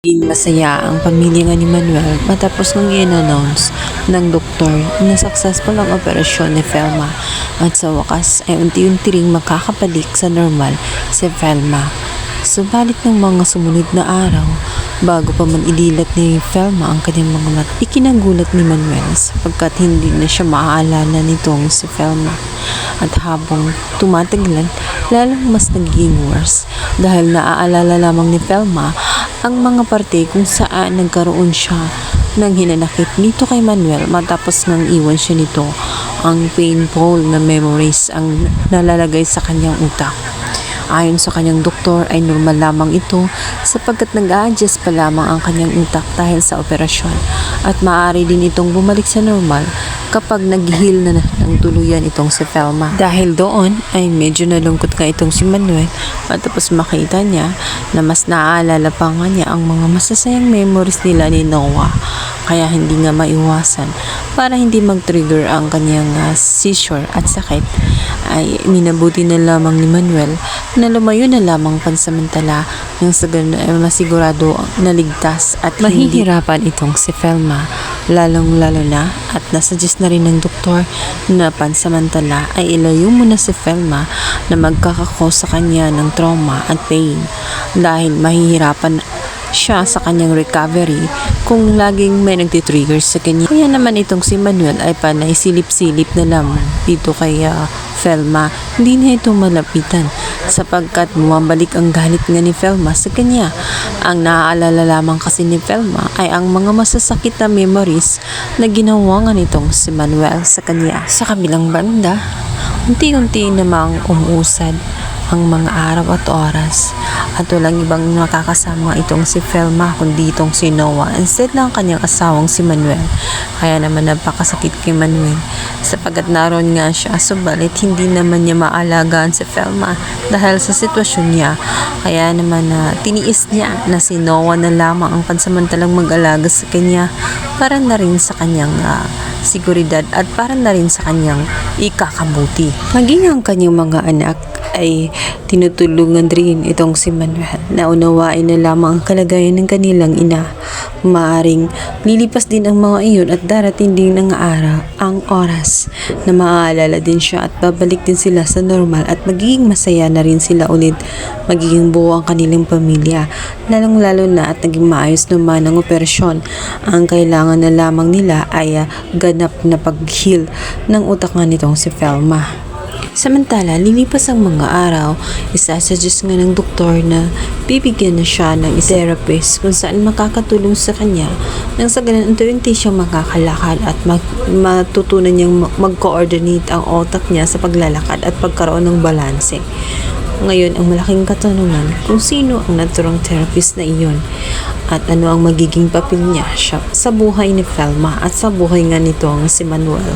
Naging masaya ang pamilya nga ni Manuel matapos nang i-announce ng doktor na successful ang operasyon ni Felma at sa wakas ay unti-unti ring makakabalik sa normal si Felma. Subalit ng mga sumunod na araw, bago pa man idilat ni Felma ang kanyang mga mata, ikinagulat ni Manuel sapagkat hindi na siya maaalala nitong si Felma. At habang tumatagal, lalong mas nagiging worse dahil naaalala lamang ni Felma ang mga parte kung saan nagkaroon siya ng hinanakit nito kay Manuel matapos nang iwan siya nito. Ang painful na memories ang nalalagay sa kanyang utak. Ayon sa kanyang doktor ay normal lamang ito sapagkat nag-a-adjust pa lamang ang kanyang utak dahil sa operasyon at maaari din itong bumalik sa normal kapag nag-heal na ng tuluyan itong si Felma. Dahil doon ay medyo nalungkot nga itong si Manuel matapos makita niya na mas naaalala pa nga niya ang mga masasayang memories nila ni Noah, kaya hindi nga maiwasan para hindi mag-trigger ang kanyang seizure at sakit ay minabuti na lamang ni Manuel na lumayo na lamang pansamantala nang sa ganun ay masigurado na ligtas at mahihirapan itong si Felma, lalong-lalo na at nasuggest na rin ng doktor na pansamantala ay ilayo muna si Felma na magkakakos sa kanya ng trauma at pain dahil mahihirapan siya sa kanyang recovery kung laging may nagtitrigger sa kanya. Kaya naman itong si Manuel ay panay silip-silip na lamang dito kay Felma. Hindi na ito malapitan sapagkat bumabalik ang galit nga ni Felma sa kanya. Ang naaalala lamang kasi ni Felma ay ang mga masasakit na memories na ginawa nga nitong si Manuel sa kanya. Sa kabilang banda, unti-unti namang umuusad ang mga araw at oras at walang ibang nakakasama itong si Felma kundi itong si Noah instead ng kanyang asawang si Manuel. Kaya naman napakasakit kay Manuel sapagkat naroon nga siya, subalit hindi naman niya maalagaan si Felma dahil sa sitwasyon niya. Kaya naman tiniis niya na si Noah na lamang ang pansamantalang mag-alaga sa kanya para na rin sa kanyang seguridad at para na rin sa kanyang ikakabuti. Maging ang kanyang mga anak ay tinutulungan rin itong si Manuel na unawain na lamang ang kalagayan ng kanilang ina. Maaring lilipas din ang mga iyon at darating din ang araw, ang oras na maaalala din siya at babalik din sila sa normal at magiging masaya na rin sila ulit. Magiging buo ang kanilang pamilya, lalong lalo na at naging maayos naman ang operasyon. Ang kailangan na lamang nila ay ganap na pag-heal ng utak nga nitong si Felma. Samantala, lilipas ang mga araw, isasuggest nga ng doktor na bibigyan na siya ng therapist kung saan makakatulong sa kanya nang sa ganun unti-unti siyang makakalakad at matutunan niyang mag-coordinate ang utak niya sa paglalakad at pagkaroon ng balanse. Ngayon, ang malaking katanungan kung sino ang naturang therapist na iyon at ano ang magiging papel niya sa buhay ni Felma at sa buhay nga nitong si Manuel.